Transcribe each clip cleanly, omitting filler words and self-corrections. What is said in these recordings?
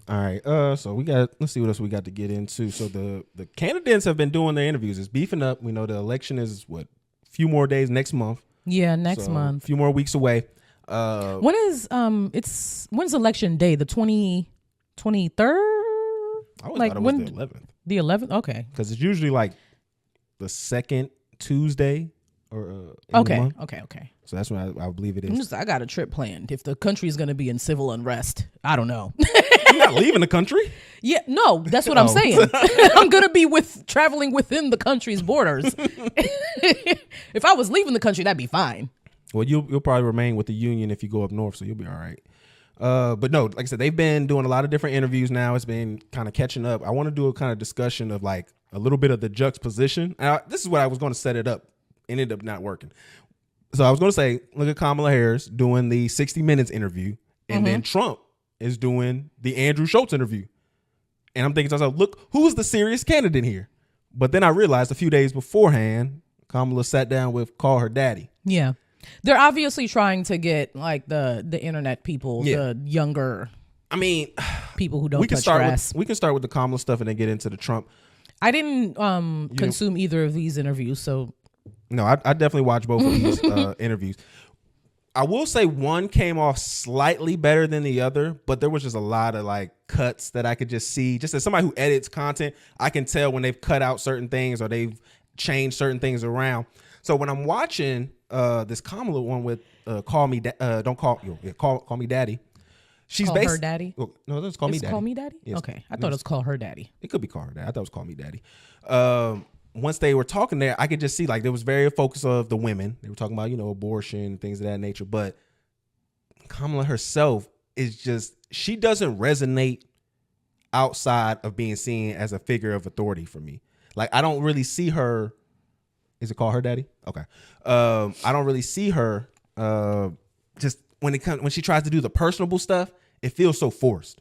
All right. So let's see what else we got to get into. So the candidates have been doing their interviews. It's beefing up. We know the election is a few more days next month. Yeah, next month. A few more weeks away. When's election day? The 23rd? I always thought it was the 11th. The 11th? Okay. Because it's usually like the second Tuesday or in the month. Okay. So that's when I believe it is. I got a trip planned. If the country is going to be in civil unrest, I don't know. You're not leaving the country? Yeah, no, that's what I'm saying. I'm going to be traveling within the country's borders. If I was leaving the country, that'd be fine. Well, you'll probably remain with the union if you go up north, so you'll be all right. But no, like I said, they've been doing a lot of different interviews now. It's been kind of catching up. I want to do a kind of discussion of like a little bit of the juxtaposition. This is what I was going to set it up. Ended up not working. So I was going to say, look at Kamala Harris doing the 60 Minutes interview, and then Trump is doing the Andrew Schultz interview. And I'm thinking to myself, look, who's the serious candidate here? But then I realized a few days beforehand, Kamala sat down with Call Her Daddy. Yeah. They're obviously trying to get like the internet people, the younger people who don't touch grass. We can start with the Kamala stuff and then get into the Trump. I didn't consume either of these interviews, so... No, I definitely watched both of these interviews. I will say one came off slightly better than the other, but there was just a lot of like cuts that I could just see. Just as somebody who edits content, I can tell when they've cut out certain things or they've changed certain things around. So when I'm watching this Kamala one with Call Me Daddy. She's Call Her Daddy? Oh, no, that's Call Me Daddy. Call Me Daddy? Yes. Okay. I thought it was Call Her Daddy. It could be Call Her Daddy. I thought it was Call Me Daddy. Once they were talking there, I could just see like there was very focus of the women. They were talking about, abortion, things of that nature. But Kamala herself is just, she doesn't resonate outside of being seen as a figure of authority for me. Like, I don't really see her. Is it Call Her Daddy? Okay. I don't really see her just when she tries to do the personable stuff, it feels so forced.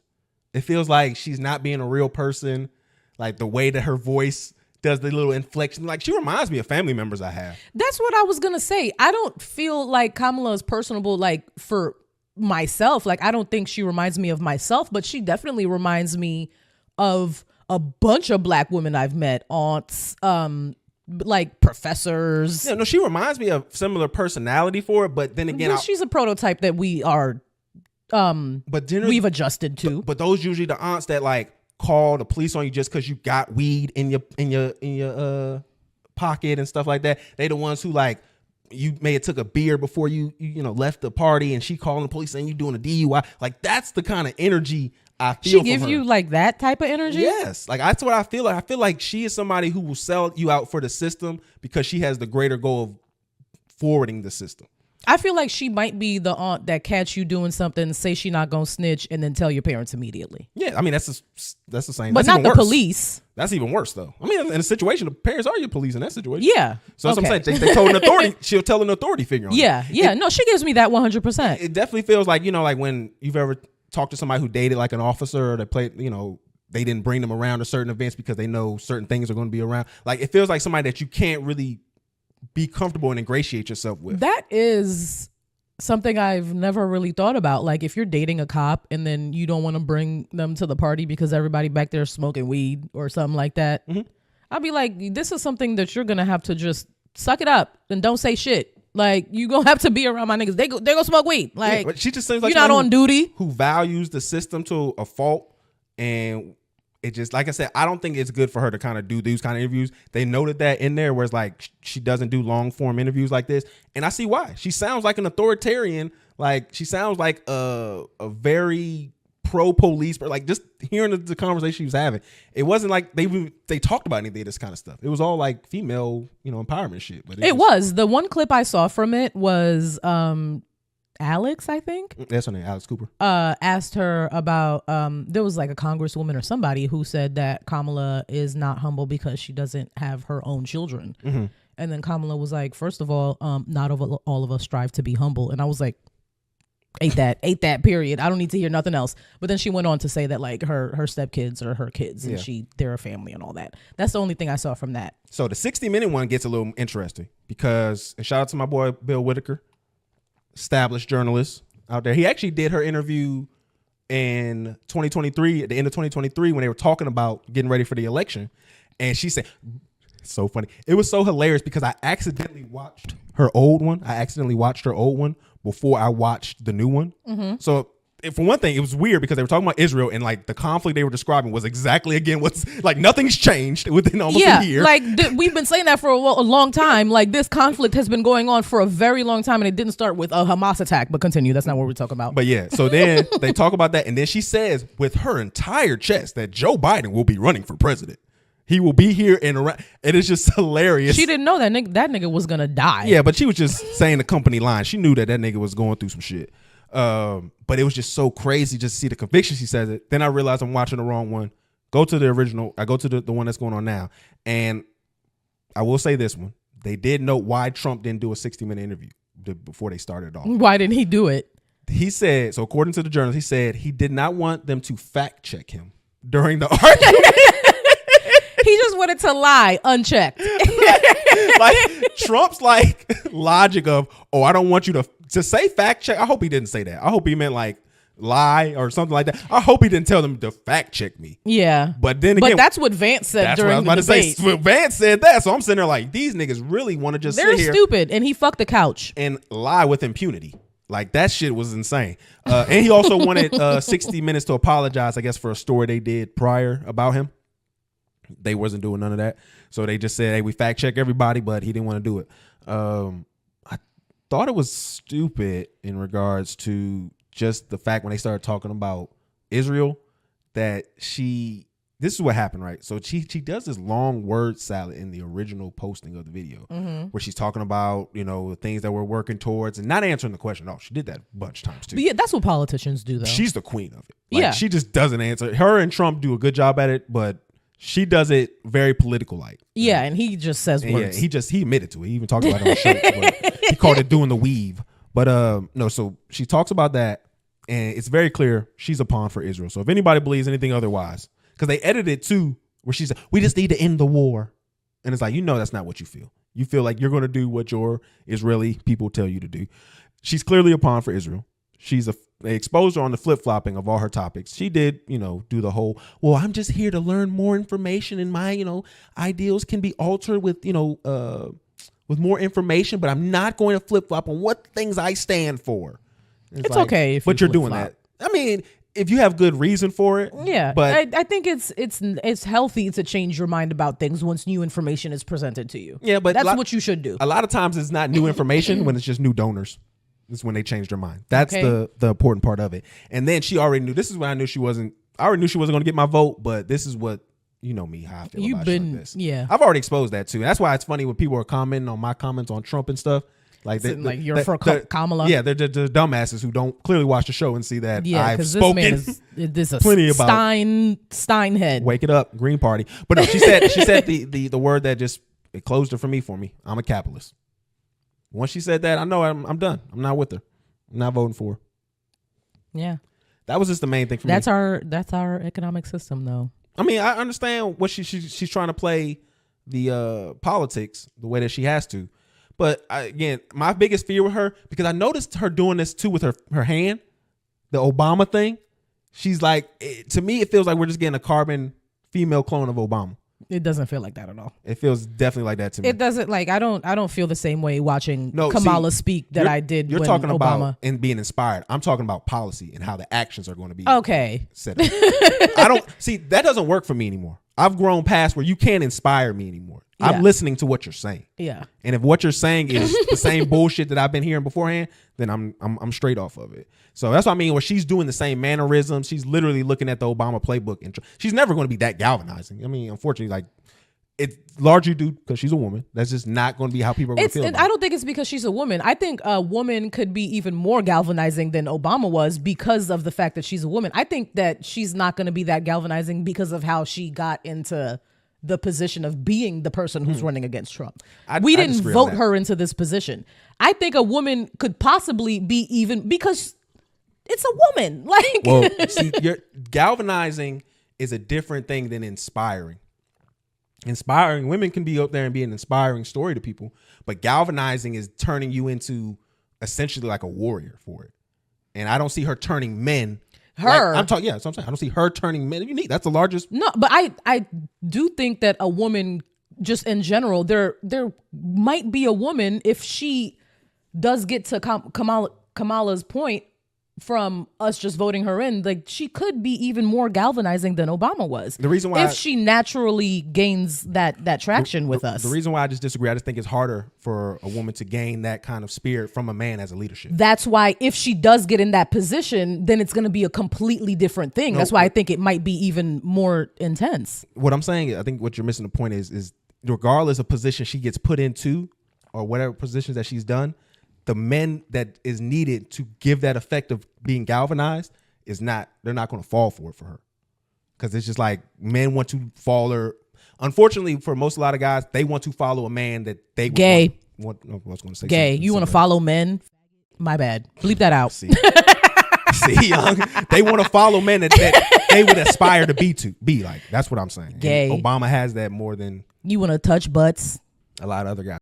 It feels like she's not being a real person. Like the way that her voice does the little inflection. Like, she reminds me of family members I have. That's what I was going to say. I don't feel like Kamala is personable, like, for myself. Like, I don't think she reminds me of myself, but she definitely reminds me of a bunch of black women I've met, aunts, like professors. Yeah, no, she reminds me of similar personality for it, but then again, she's a prototype that we are, we've adjusted to. But those usually the aunts that like call the police on you just because you got weed in your pocket and stuff like that. They the ones who like, you may have took a beer before you left the party, and she calling the police saying you doing a DUI. Like, that's the kind of energy I feel. She give you like that type of energy? Yes. Like, that's what I feel like. I feel like she is somebody who will sell you out for the system because she has the greater goal of forwarding the system. I feel like she might be the aunt that catch you doing something, say she not gonna snitch, and then tell your parents immediately. Yeah, I mean that's the same. But not the police. That's even worse though. I mean, in a situation, the parents are your police in that situation. Yeah. So that's what I'm saying. They told an authority. She'll tell an authority figure on it. Yeah. No, she gives me that 100%. It definitely feels like, like when you've ever talked to somebody who dated like an officer, or they played, they didn't bring them around to certain events because they know certain things are going to be around. Like, it feels like somebody that you can't really be comfortable and ingratiate yourself with. That is something I've never really thought about. Like, if you're dating a cop and then you don't want to bring them to the party because everybody back there is smoking weed or something like that, I'll be like, this is something that you're going to have to just suck it up and don't say shit. Like, you going to have to be around my niggas. They go smoke weed. Like, but she just seems like you're not on duty. Who values the system to a fault. And it just, like I said, I don't think it's good for her to kind of do these kind of interviews. They noted that in there, where it's like she doesn't do long form interviews like this, and I see why. She sounds like an authoritarian. Like, she sounds like a very pro police, but like just hearing the conversation she was having, it wasn't like they talked about any of this kind of stuff. It was all like female, empowerment shit. But it was the one clip I saw from it was Alex, I think. That's her name, Alex Cooper. Asked her about, there was like a congresswoman or somebody who said that Kamala is not humble because she doesn't have her own children. And then Kamala was like, first of all, not all of us strive to be humble. And I was like, ate that, period. I don't need to hear nothing else. But then she went on to say that like her stepkids are her kids and they're a family and all that. That's the only thing I saw from that. So the 60-minute one gets a little interesting because, and shout out to my boy Bill Whitaker, established journalist out there. He actually did her interview in 2023, at the end of 2023, when they were talking about getting ready for the election. And she said, it's so funny. It was so hilarious because I accidentally watched her old one. Before I watched the new one. Mm-hmm. So for one thing, it was weird because they were talking about Israel and like the conflict they were describing was exactly again what's like nothing's changed within almost a year. Like we've been saying that for a long time. Like this conflict has been going on for a very long time, and it didn't start with a Hamas attack. But continue. That's not what we're talking about. But yeah, so then they talk about that, and then she says with her entire chest that Joe Biden will be running for president. He will be here and around. It is just hilarious. She didn't know that nigga was gonna die. Yeah, but she was just saying the company line. She knew that nigga was going through some shit. But it was just so crazy just to see the conviction she says it. Then I realized I'm watching the wrong one. Go to the original. I go to the one that's going on now. And I will say this one. They did note why Trump didn't do a 60-minute interview before they started off. Why didn't he do it? He said, so according to the journalist, he said he did not want them to fact check him during the argument. He just wanted to lie unchecked. Like Trump's like logic of, oh, I don't want you to say fact check. I hope he didn't say that. I hope he meant like lie or something like that. I hope he didn't tell them to fact check me. Yeah. But then again, that's what Vance said during the debate. That's what I was about to say. Vance said that. So I'm sitting there like, these niggas really want to just sit here. They're stupid. And he fucked the couch. And lie with impunity. Like that shit was insane. And he also wanted 60 Minutes to apologize, I guess, for a story they did prior about him. They wasn't doing none of that. So they just said, hey, we fact check everybody, but he didn't want to do it. I thought it was stupid in regards to just the fact when they started talking about Israel that this is what happened, right? So she does this long word salad in the original posting of the video where she's talking about, the things that we're working towards and not answering the question. Oh, she did that a bunch of times too. But yeah, that's what politicians do though. She's the queen of it. Like, she just doesn't answer. Her and Trump do a good job at it, but she does it very political like. Yeah, and he just says words. Yeah, he admitted to it. He even talked about it on the show. But he called it doing the weave. But no, so she talks about that, and it's very clear she's a pawn for Israel. So if anybody believes anything otherwise, because they edited it too, where she said, we just need to end the war. And it's like, that's not what you feel. You feel like you're going to do what your Israeli people tell you to do. She's clearly a pawn for Israel. They exposed her on the flip-flopping of all her topics. She did, do the whole, well, I'm just here to learn more information and my, ideals can be altered with more information, but I'm not going to flip-flop on what things I stand for. It's like, okay if you're doing that. I mean, if you have good reason for it. Yeah. But I think it's healthy to change your mind about things once new information is presented to you. Yeah, but that's what you should do. A lot of times it's not new information when it's just new donors. This is when they changed their mind. That's the important part of it. And then she already knew. This is when I already knew she wasn't going to get my vote. But this is what me how I feel about shit like this. Yeah. I've already exposed that too. And that's why it's funny when people are commenting on my comments on Trump and stuff. Like you're for Kamala. Yeah, they're dumbasses who don't clearly watch the show and see that I've spoken this man is plenty about Steinhead. Wake it up, Green Party. But no, she said the word that just it closed it for me. I'm a capitalist. Once she said that, I know I'm done. I'm not with her. I'm not voting for her. Yeah. That was just the main thing for me. That's our economic system, though. I mean, I understand what she's trying to play the politics the way that she has to. But again, my biggest fear with her, because I noticed her doing this too with her hand, the Obama thing. She's like, to me, it feels like we're just getting a carbon female clone of Obama. It doesn't feel like that at all. It feels definitely like that to me. It doesn't I don't feel the same way watching Kamala speak that I did. You're when talking Obama. About and being inspired. I'm talking about policy and how the actions are going to be. Okay. Set up. I don't see that doesn't work for me anymore. I've grown past where you can't inspire me anymore. Yeah. I'm listening to what you're saying. Yeah. And if what you're saying is the same bullshit that I've been hearing beforehand, then I'm straight off of it. So that's what I mean. Where she's doing the same mannerisms, she's literally looking at the Obama playbook, and she's never going to be that galvanizing. I mean, unfortunately, it's largely due because she's a woman. That's just not going to be how people are going to feel. I don't think it's because she's a woman. I think a woman could be even more galvanizing than Obama was because of the fact that she's a woman. I think that she's not going to be that galvanizing because of how she got into the position of being the person who's running against Trump. We didn't vote her into this position. I think a woman could possibly be even because it's a woman. Well, see, galvanizing is a different thing than inspiring. Inspiring women can be up there and be an inspiring story to people, but galvanizing is turning you into essentially like a warrior for it. And I don't see her turning men Her. I'm talking. Yeah, that's what I'm saying. I don't see her turning men unique. That's the largest. No, but I do think that a woman, just in general, there might be a woman, if she does get to Kamala's point from us just voting her in, like she could be even more galvanizing than Obama was. The reason why, if she naturally gains that traction with us. The reason why I just disagree, I just think it's harder for a woman to gain that kind of spirit from a man as a leadership. That's why if she does get in that position, then it's going to be a completely different thing. That's why I think it might be even more intense. What I'm saying, I think what you're missing the point is regardless of position she gets put into or whatever positions that she's done, the men that is needed to give that effect of being galvanized they're not going to fall for it for her. Because it's just like men want to follow. Unfortunately, for a lot of guys, they want to follow a man that they gay. I was going to say gay. You want to follow men? My bad. Bleep that out. See, young. They want to follow men that they would aspire to be like. That's what I'm saying. Gay. And Obama has that more than you want to touch butts. A lot of other guys.